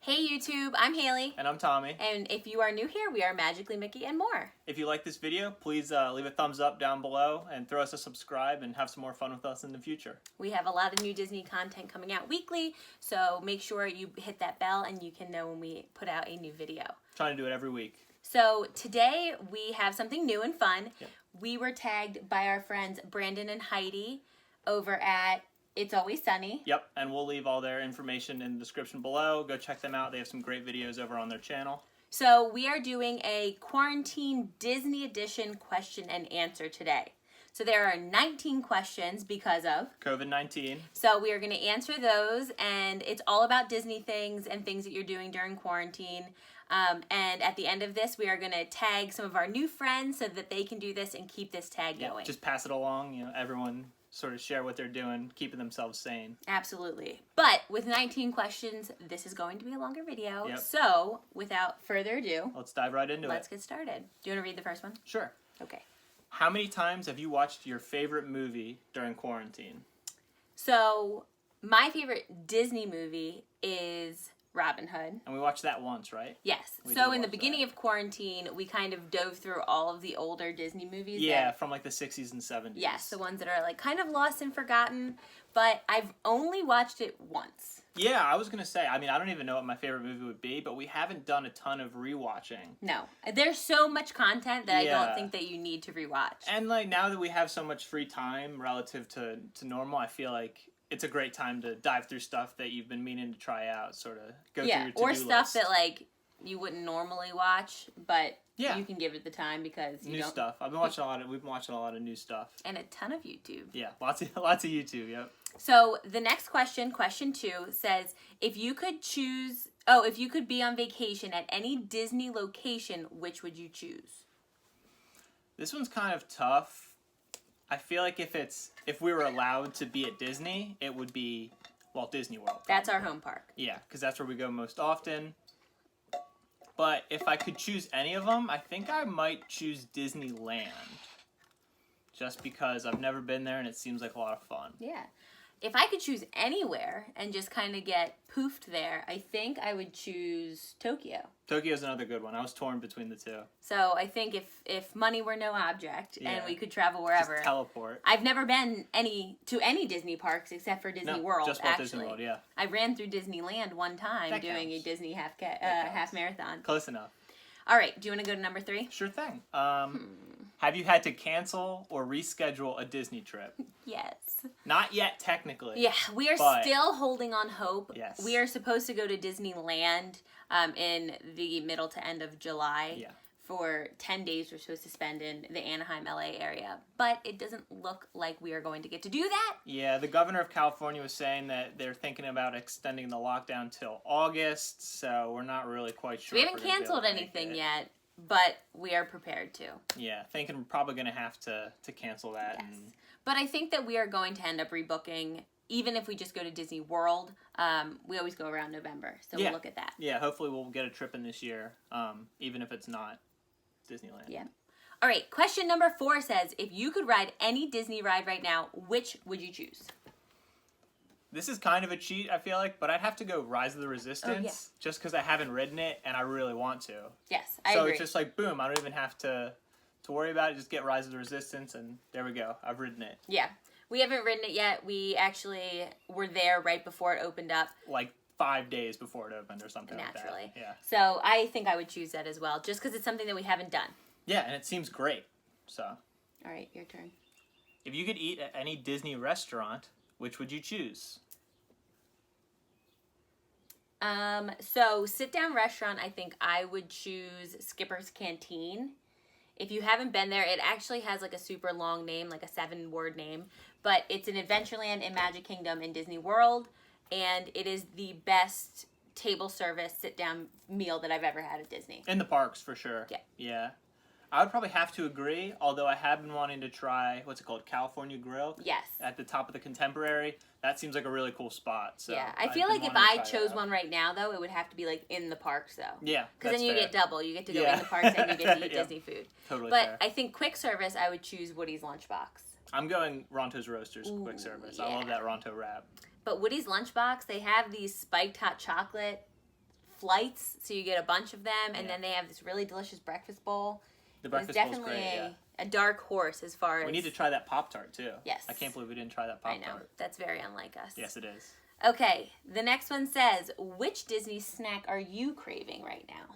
Hey YouTube, I'm Haley. And I'm Tommy. And if you are new here, we are Magically Mickey and more. If you like this video, please leave a thumbs up down below and throw us a subscribe and have some more fun with us in the future. We have a lot of new Disney content coming out weekly, so make sure you hit that bell and you can know when we put out a new video. Trying to do it every week. So today we have something new and fun. Yep. We were tagged by our friends Brandon and Heidi over at It's Always Sunny. Yep, and we'll leave all their information in the description below. Go check them out. They have some great videos over on their channel. So we are doing a quarantine Disney edition question and answer today. So there are 19 questions because of COVID-19. So we are going to answer those, and it's all about Disney things and things that you're doing during quarantine. And at the end of this, we are going to tag some of our new friends so that they can do this and keep this tag going. Just pass it along. You know, everyone sort of share what they're doing, keeping themselves sane. Absolutely. But with 19 questions, this is going to be a longer video. Yep. So without further ado, Let's dive right into it. let's get started. Do you want to read the first one? Sure. Okay. How many times have you watched your favorite movie during quarantine? So my favorite Disney movie is Robin Hood. And we watched that once, right? Yes. We So did in the watch beginning that. of quarantine, we kind of dove through all of the older Disney movies. Yeah, that- from like the 60s and 70s. Yes, the ones that are like kind of lost and forgotten. But I've only watched it once. Yeah, I was going to say, I mean, I don't even know what my favorite movie would be, but we haven't done a ton of rewatching. No. There's so much content that I Yeah. don't think that you need to rewatch. And like now that we have so much free time relative to normal, I feel like it's a great time to dive through stuff that you've been meaning to try out, sort of go through your to-do or stuff list. that like you wouldn't normally watch, but Yeah. you can give it the time because you New don't. stuff. We've been watching a lot of new stuff. And a ton of YouTube. Yeah, lots of YouTube, yep. So the next question, question 2, says if you could be on vacation at any Disney location, which would you choose? This one's kind of tough. I feel like if we were allowed to be at Disney, it would be Walt Disney World. That's our home park. Yeah, because that's where we go most often. But if I could choose any of them, I think I might choose Disneyland. Just because I've never been there and it seems like a lot of fun. Yeah. If I could choose anywhere and just kind of get poofed there, I think I would choose Tokyo. Tokyo's another good one. I was torn between the two. So I think if money were no object and Yeah. we could travel wherever. Just teleport. I've never been to any Disney parks except for Disney World. Just Walt actually. Disney World, yeah. I ran through Disneyland one time That doing counts. a Disney half counts. marathon. Close enough. All right, do you want to go to number 3? Sure thing. Have you had to cancel or reschedule a Disney trip? Yes. Not yet, technically. Yeah, we are But- still holding on hope. Yes. We are supposed to go to Disneyland in the middle to end of July. Yeah. For 10 days we're supposed to spend in the Anaheim, LA area. But it doesn't look like we are going to get to do that. Yeah, the governor of California was saying that they're thinking about extending the lockdown till August, so we're not really quite sure. We if haven't we're gonna be able canceled to make anything it. yet, but we are prepared to. Yeah, thinking we're probably going to have to cancel that. Yes. And But I think that we are going to end up rebooking, even if we just go to Disney World. We always go around November, so Yeah. we'll look at that. yeah, hopefully we'll get a trip in this year, even if it's not Disneyland. Yeah. All right, question number 4 says, if you could ride any Disney ride right now, which would you choose? This is kind of a cheat, I feel like, but I'd have to go Rise of the Resistance, just because I haven't ridden it and I really want to. Yes, I So agree. it's just like, boom, I don't even have to worry about it, just get Rise of the Resistance, and there we go, I've ridden it. Yeah, we haven't ridden it yet. We actually were there right before it opened up. Like 5 days before it opened or something Naturally. like that. Yeah. So I think I would choose that as well, just because it's something that we haven't done. Yeah, and it seems great. So, All right, your turn. if you could eat at any Disney restaurant, which would you choose? So sit-down restaurant, I think I would choose Skipper's Canteen. If you haven't been there, it actually has like a super long name, like a 7-word name, but it's in Adventureland in Magic Kingdom in Disney World, and it is the best table service sit-down meal that I've ever had at Disney. In the parks, for sure. Yeah. Yeah. I would probably have to agree, although I have been wanting to try, what's it called, California Grill? Yes. At the top of the Contemporary. That seems like a really cool spot. So Yeah, I I've feel been like if wanting to I try chose that. one right now, though, it would have to be like in the parks, though. Yeah, Because then you fair. get double. You get to go Yeah. in the parks and you get to eat Yeah. Disney food. Totally But fair. I think quick service, I would choose Woody's Lunchbox. I'm going Ronto's Roasters Ooh, quick service. I yeah. love that Ronto wrap. But Woody's Lunchbox, they have these spiked hot chocolate flights, so you get a bunch of them, and then they have this really delicious breakfast bowl. The breakfast bowl's great, yeah. A dark horse as far as... We need to try that Pop-Tart, too. Yes. I can't believe we didn't try that I Pop-Tart. know. That's very unlike us. Yes, it is. Okay, the next one says, which Disney snack are you craving right now?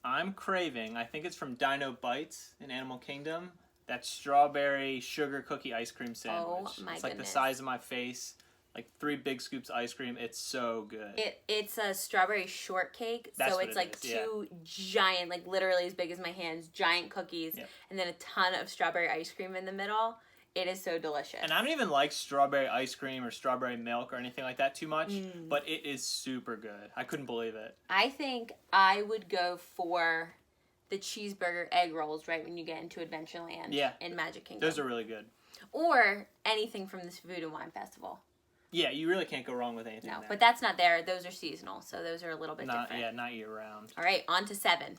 I'm craving, I think it's from Dino Bites in Animal Kingdom, that strawberry sugar cookie ice cream sandwich. Oh, my It's like the goodness. size of my face, like 3 big scoops of ice cream. It's so good. It's a strawberry shortcake, That's so what it's it like is, yeah. 2 giant, like literally as big as my hands, giant cookies, Yep. and then a ton of strawberry ice cream in the middle. It is so delicious. And I don't even like strawberry ice cream or strawberry milk or anything like that too much, but it is super good. I couldn't believe it. I think I would go for the cheeseburger egg rolls right when you get into Adventureland in Magic Kingdom. Those are really good. Or anything from this Food and Wine Festival. Yeah, you really can't go wrong with anything No, there. but that's not there. Those are seasonal, so those are a little bit different. Yeah, not year round. All right, on to 7.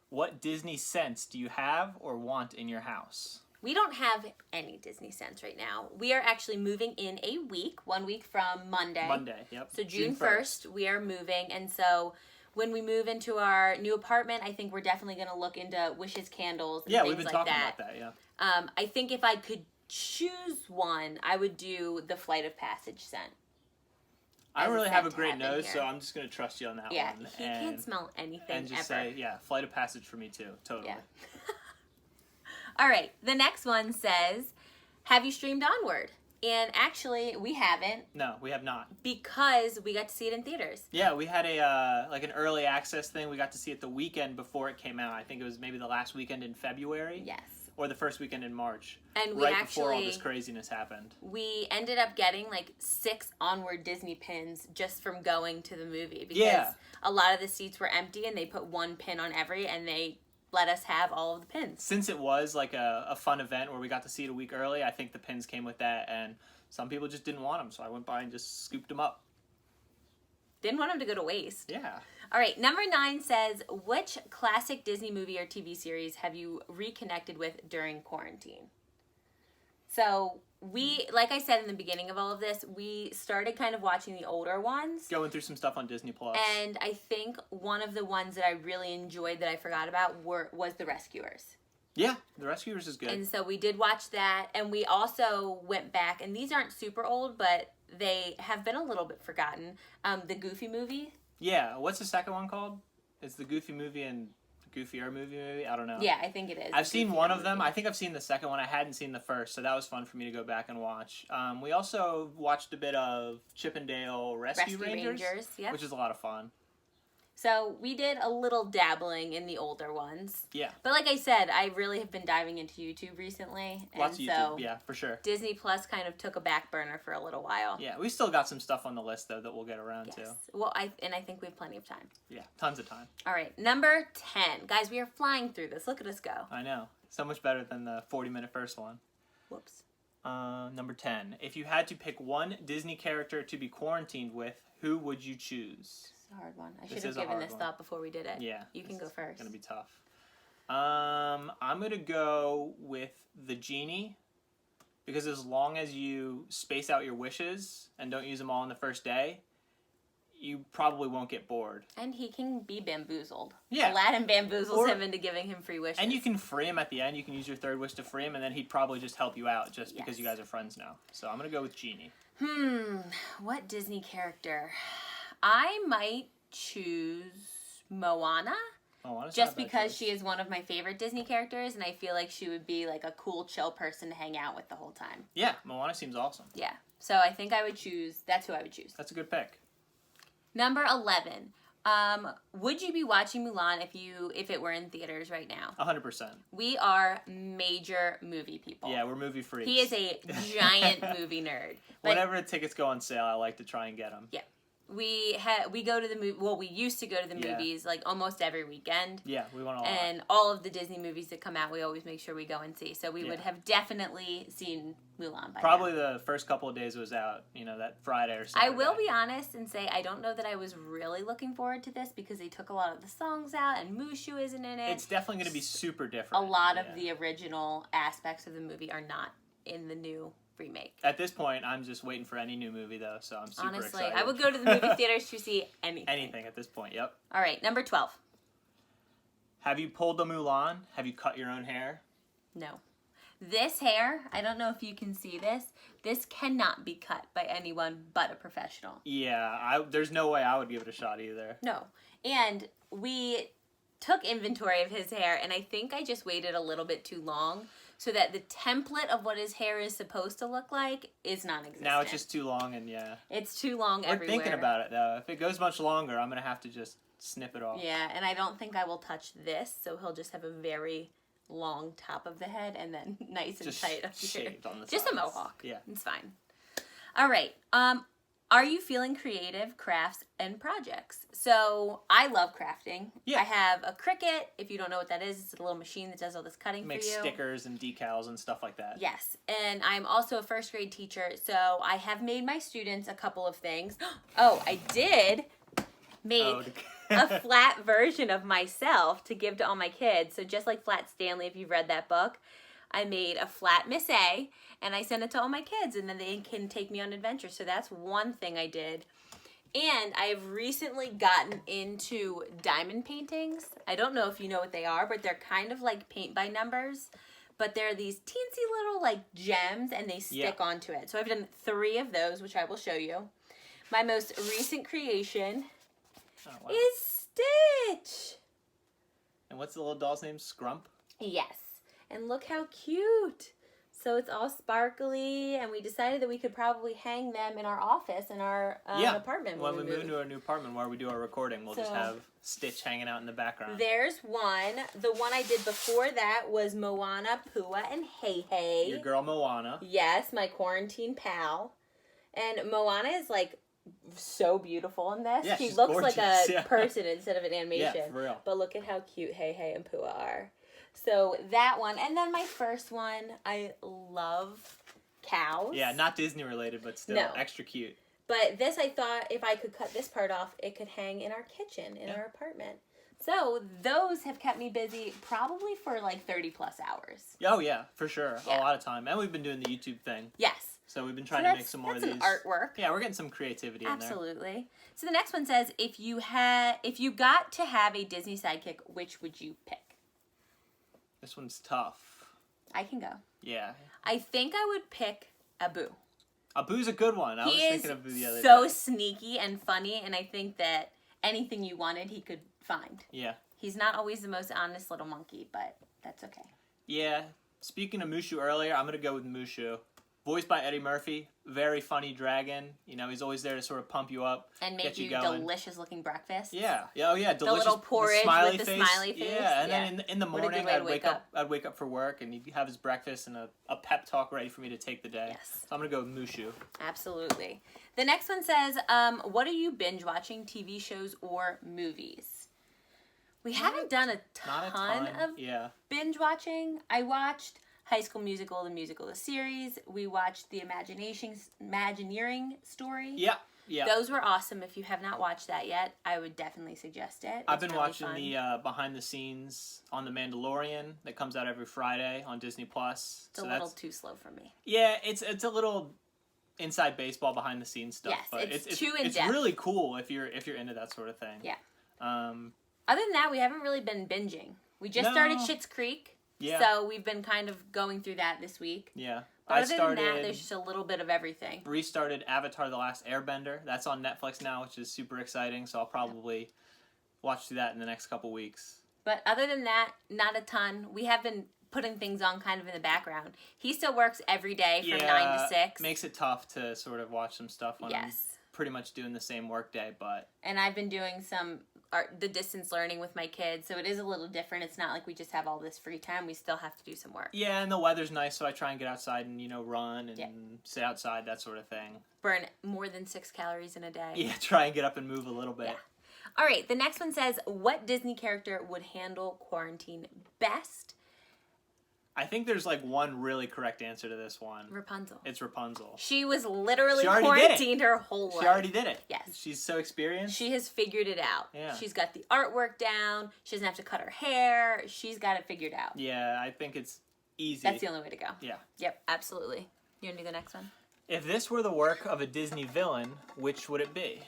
What Disney scents do you have or want in your house? We don't have any Disney scents right now. We are actually moving in a week, 1 week from Monday. Monday, yep. So June 1st, we are moving. And so when we move into our new apartment, I think we're definitely going to look into Wishes candles and Yeah, things we've been like talking that. about that, yeah. I think if I could choose one, I would do the Flight of Passage scent. I don't as a really have a scent to great have in nose, here. so I'm just going to trust you on that Yeah, one. he can't smell anything And just ever. say, yeah, Flight of Passage for me too, totally. Yeah. All right, the next one says, have you streamed Onward? And actually, we haven't No, we have not. because we got to see it in theaters. Yeah, we had a like an early access thing. We got to see it the weekend before it came out. I think it was maybe the last weekend in February. Yes. Or the first weekend in March. And we right before all actually- this craziness happened. We ended up getting like 6 Onward Disney pins just from going to the movie because Yeah. a lot of the seats were empty and they put 1 pin on every and they let us have all of the pins. Since it was like a fun event where we got to see it a week early, I think the pins came with that, and some people just didn't want them, so I went by and just scooped them up. Didn't want them to go to waste. Yeah. All right, number 9 says, which classic Disney movie or TV series have you reconnected with during quarantine? So we, like I said in the beginning of all of this, we started kind of watching the older ones. Going through some stuff on Disney Plus. And I think one of the ones that I really enjoyed that I forgot about was The Rescuers. Yeah, The Rescuers is good. And so we did watch that, and we also went back, and these aren't super old, but they have been a little bit forgotten. The Goofy movie. Yeah, what's the second one called? It's the Goofy movie and Goofier movie, maybe? I don't know. Yeah, I think it is. I've seen Goofy one of movie. them. I think I've seen the second one. I hadn't seen the first, so that was fun for me to go back and watch. We also watched a bit of Chip and Dale Rescue Rangers, yeah. which is a lot of fun. So we did a little dabbling in the older ones. Yeah. But like I said, I really have been diving into YouTube recently. Lots of and YouTube, so yeah, for sure. Disney Plus kind of took a back burner for a little while. Yeah, we still got some stuff on the list, though, that we'll get around to. Yes. Well, I think we have plenty of time. Yeah, tons of time. All right, number 10. Guys, we are flying through this. Look at us go. I know. So much better than the 40-minute first one. Whoops. Number 10. If you had to pick one Disney character to be quarantined with, who would you choose? It's a hard one. I This should have is a given hard this one. thought before we did it. Yeah. You can go first. It's going to be tough. I'm going to go with the genie, because as long as you space out your wishes and don't use them all on the first day, you probably won't get bored. And he can be bamboozled. Yeah. Aladdin bamboozles Or- him into giving him free wishes. And you can free him at the end. You can use your third wish to free him, and then he'd probably just help you out just because Yes. you guys are friends now. So I'm going to go with Genie. What Disney character? I might choose Moana. Oh, honestly, Just because she is one of my favorite Disney characters, and I feel like she would be like a cool, chill person to hang out with the whole time. Yeah, Moana seems awesome. Yeah. So I think I would choose, that's who I would choose. That's a good pick. Number 11. Would you be watching Mulan if it were in theaters right now? 100%. We are major movie people. Yeah, we're movie freaks. He is a giant movie nerd. But Whenever the tickets go on sale, I like to try and get them. yeah. We go to the movie. Well, we used to go to the Yeah. movies like almost every weekend. Yeah, we want to. And all of the Disney movies that come out, we always make sure we go and see. So we would Yeah. have definitely seen Mulan by Probably now. the first couple of days it was out, that Friday or I Saturday. will be honest and say I don't know that I was really looking forward to this because they took a lot of the songs out and Mushu isn't in it. It's definitely going to be super different. A lot of Yeah. the original aspects of the movie are not in the new remake. At this point, I'm just waiting for any new movie, though, so I'm super Honestly, excited. I would go to the movie theaters to see anything. Anything at this point, yep. All right, number 12. Have you pulled a Mulan? Have you cut your own hair? No. This hair, I don't know if you can see this. This cannot be cut by anyone but a professional. Yeah, there's no way I would give it a shot either. No. And we took inventory of his hair, and I think I just waited a little bit too long so that the template of what his hair is supposed to look like is non-existent. Now it's just too long, and yeah. It's too long everywhere. We're thinking about it, though. If it goes much longer, I'm going to have to just snip it off. Yeah, and I don't think I will touch this, so he'll just have a very long top of the head and then nice and Just tight up here. shaved on the Just a sides. mohawk. Yeah. It's fine. All right. Are you feeling creative, crafts, and projects? So I love crafting. Yeah. I have a Cricut. If you don't know what that is, it's a little machine that does all this cutting Make for you. stickers and decals and stuff like that. Yes, and I'm also a first grade teacher, so I have made my students a couple of things. Oh, I did make a flat version of myself to give to all my kids. So just like Flat Stanley, if you've read that book, I made a flat Miss A, and I sent it to all my kids, and then they can take me on adventures. So that's one thing I did. And I've recently gotten into diamond paintings. I don't know if you know what they are, but they're kind of like paint by numbers. But they're these teensy little like gems, and they stick onto it. So I've done 3 of those, which I will show you. My most recent creation is Stitch. And what's the little doll's name? Scrump? Yes. And look how cute. So it's all sparkly, and we decided that we could probably hang them in our office in our apartment. When we move into our new apartment where we do our recording, we'll just have Stitch hanging out in the background. There's one. The one I did before that was Moana, Pua, and Hey Hey. Your girl Moana. Yes, my quarantine pal. And Moana is like so beautiful in this. Yeah, she she's looks gorgeous. like a person instead of an animation. Yeah, for real. But look at how cute Hey Hey and Pua are. So that one, and then my first one, I love cows. Yeah, not Disney related, but still extra cute. But this, I thought if I could cut this part off, it could hang in our kitchen, in our apartment. So those have kept me busy probably for like 30 plus hours. Oh yeah, for sure. Yeah. A lot of time. And we've been doing the YouTube thing. Yes. So we've been trying to make some more of these. That's an artwork. Yeah, we're getting some creativity in there. Absolutely. So the next one says, if you got to have a Disney sidekick, which would you pick? This one's tough. I can go. Yeah. I think I would pick Abu. Abu's a good one. I was thinking of the other so day. sneaky and funny, and I think that anything you wanted, he could find. Yeah. He's not always the most honest little monkey, but that's okay. Yeah. Speaking of Mushu earlier, I'm going to go with Mushu. Voiced by Eddie Murphy. Very funny dragon. You know, he's always there to sort of pump you up. And make you going. delicious looking breakfast. Yeah. Oh, yeah. Delicious. The little porridge smiley with the face. smiley face. Yeah. And then in the What a morning, good way to I'd wake up for work, and he'd have his breakfast and a pep talk ready for me to take the day. Yes. So I'm going to go with Mushu. Absolutely. The next one says, what are you binge watching, TV shows or movies? We haven't done a ton of binge watching. I watched High School Musical, the series. We watched the Imagineering story. Yeah, yeah. Those were awesome. If you have not watched that yet, I would definitely suggest it. I've been watching the behind the scenes on The Mandalorian that comes out every Friday on Disney Plus. It's a little too slow for me. Yeah, it's a little inside baseball behind the scenes stuff. Yes, but it's too in-depth. It's really cool if you're into that sort of thing. Yeah. Other than that, we haven't really been binging. We just started Schitt's Creek. Yeah. So we've been kind of going through that this week. Yeah. But other than that, there's just a little bit of everything. Restarted Avatar: The Last Airbender. That's on Netflix now, which is super exciting. So I'll probably watch through that in the next couple weeks. But other than that, not a ton. We have been putting things on kind of in the background. He still works every day from 9 to 6. Makes it tough to sort of watch some stuff when I'm pretty much doing the same work day. And I've been doing some the distance learning with my kids, so it is a little different. It's not like we just have all this free time. We still have to do some work. Yeah, and the weather's nice, so I try and get outside and, run and sit outside, that sort of thing. Burn more than 6 calories in a day. Yeah, try and get up and move a little bit. Yeah. All right, the next one says, what Disney character would handle quarantine best? I think there's one really correct answer to this one. Rapunzel. It's Rapunzel. She was literally quarantined her whole life. She already did it. Yes. She's so experienced. She has figured it out. Yeah. She's got the artwork down. She doesn't have to cut her hair. She's got it figured out. Yeah, I think it's easy. That's the only way to go. Yeah. Yep, absolutely. You want to do the next one? If this were the work of a Disney villain, which would it be?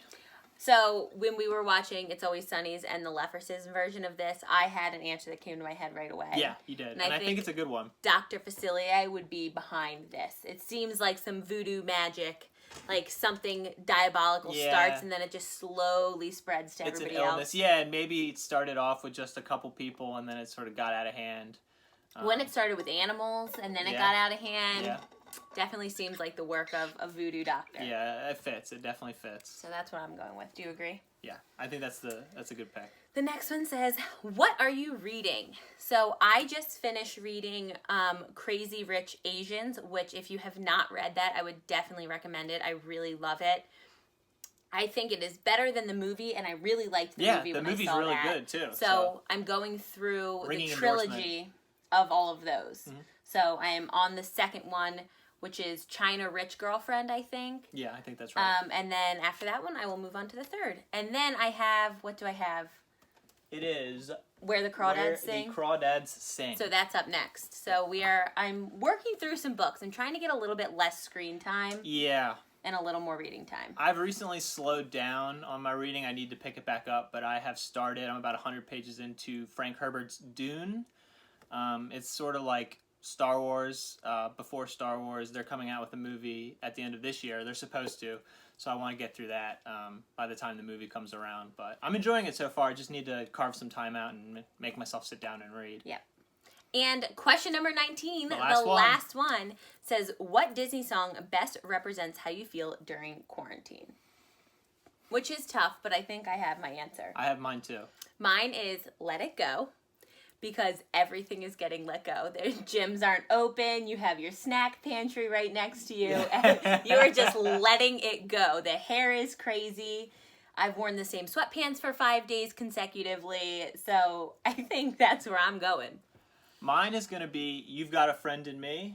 So when we were watching It's Always Sunny's and the Leffers's version of this, I had an answer that came to my head right away. Yeah, you did. And I think it's a good one. Dr. Facilier would be behind this. It seems like some voodoo magic, like something diabolical starts and then it just slowly spreads to everybody else. It's an illness. Yeah, and maybe it started off with just a couple people and then it sort of got out of hand. When it started with animals and then it got out of hand, definitely seems like the work of a voodoo doctor. Yeah, it fits. It definitely fits. So that's what I'm going with. Do you agree? Yeah, I think that's a good pick. The next one says, what are you reading? So I just finished reading Crazy Rich Asians, which if you have not read that, I would definitely recommend it. I really love it. I think it is better than the movie, and I really liked the movie when I saw that. Yeah, the movie's really good, too. So I'm going through the trilogy of all of those. Mm-hmm. So I am on the second one, which is China Rich Girlfriend, I think. Yeah, I think that's right. And then after that one, I will move on to the third. And then I have, what do I have? It is Where the Crawdads Sing. The Crawdads Sing. So that's up next. So I'm working through some books. I'm trying to get a little bit less screen time. Yeah. And a little more reading time. I've recently slowed down on my reading. I need to pick it back up, but I have started. I'm about 100 pages into Frank Herbert's Dune. It's sort of like Star Wars, before Star Wars. They're coming out with a movie at the end of this year. They're supposed to. So I want to get through that by the time the movie comes around. But I'm enjoying it so far. I just need to carve some time out and make myself sit down and read. Yep. And question number 19, the last one, says, what Disney song best represents how you feel during quarantine? Which is tough, but I think I have my answer. I have mine too. Mine is Let It Go, because everything is getting let go. The gyms aren't open, you have your snack pantry right next to you, and you are just letting it go. The hair is crazy. I've worn the same sweatpants for 5 days consecutively, so I think that's where I'm going. Mine is going to be You've Got a Friend in Me.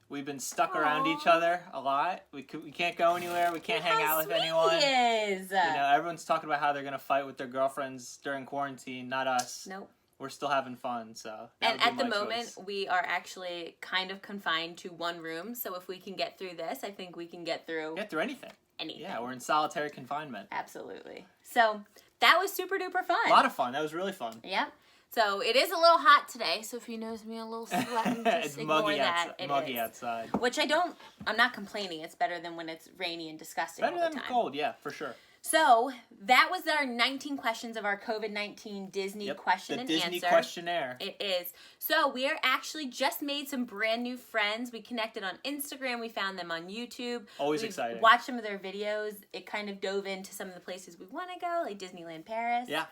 We've been stuck around each other a lot. We can't go anywhere. We can't hang out with anyone. Is. You know, everyone's talking about how they're going to fight with their girlfriends during quarantine. Not us. Nope. We're still having fun, so. And at the moment, we are actually kind of confined to one room. So if we can get through this, I think we can get through anything. Anything. Yeah, we're in solitary confinement. Absolutely. So that was super duper fun. A lot of fun. That was really fun. Yep. So it is a little hot today, so if you notice me a little sweating, just ignore that. It's muggy outside. Which I'm not complaining. It's better than when it's rainy and disgusting all the time. Better than cold, yeah, for sure. So that was our 19 questions of our COVID-19 Disney question and answer. The Disney questionnaire. It is. So we are actually just made some brand new friends. We connected on Instagram. We found them on YouTube. Always exciting. Watched some of their videos. It kind of dove into some of the places we want to go, like Disneyland Paris. Yeah.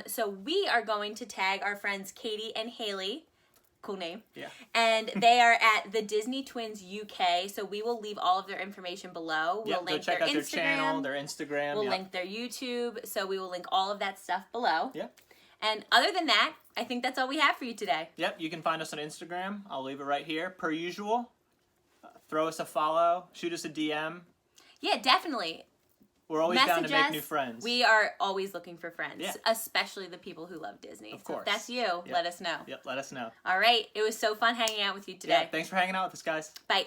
So we are going to tag our friends Katie and Haley. Cool name. Yeah. And they are at the Disney Twins UK, so we will leave all of their information below. We'll link check their out Instagram, their channel, their Instagram. We'll link their YouTube, so we will link all of that stuff below. Yeah. And other than that, I think that's all we have for you today. Yep, you can find us on Instagram. I'll leave it right here, per usual. Throw us a follow, shoot us a DM. Yeah, definitely. We're always down to make new friends. We are always looking for friends, yeah. Especially the people who love Disney. Of course. So if that's you, let us know. Yep, let us know. All right. It was so fun hanging out with you today. Yeah, thanks for hanging out with us, guys. Bye.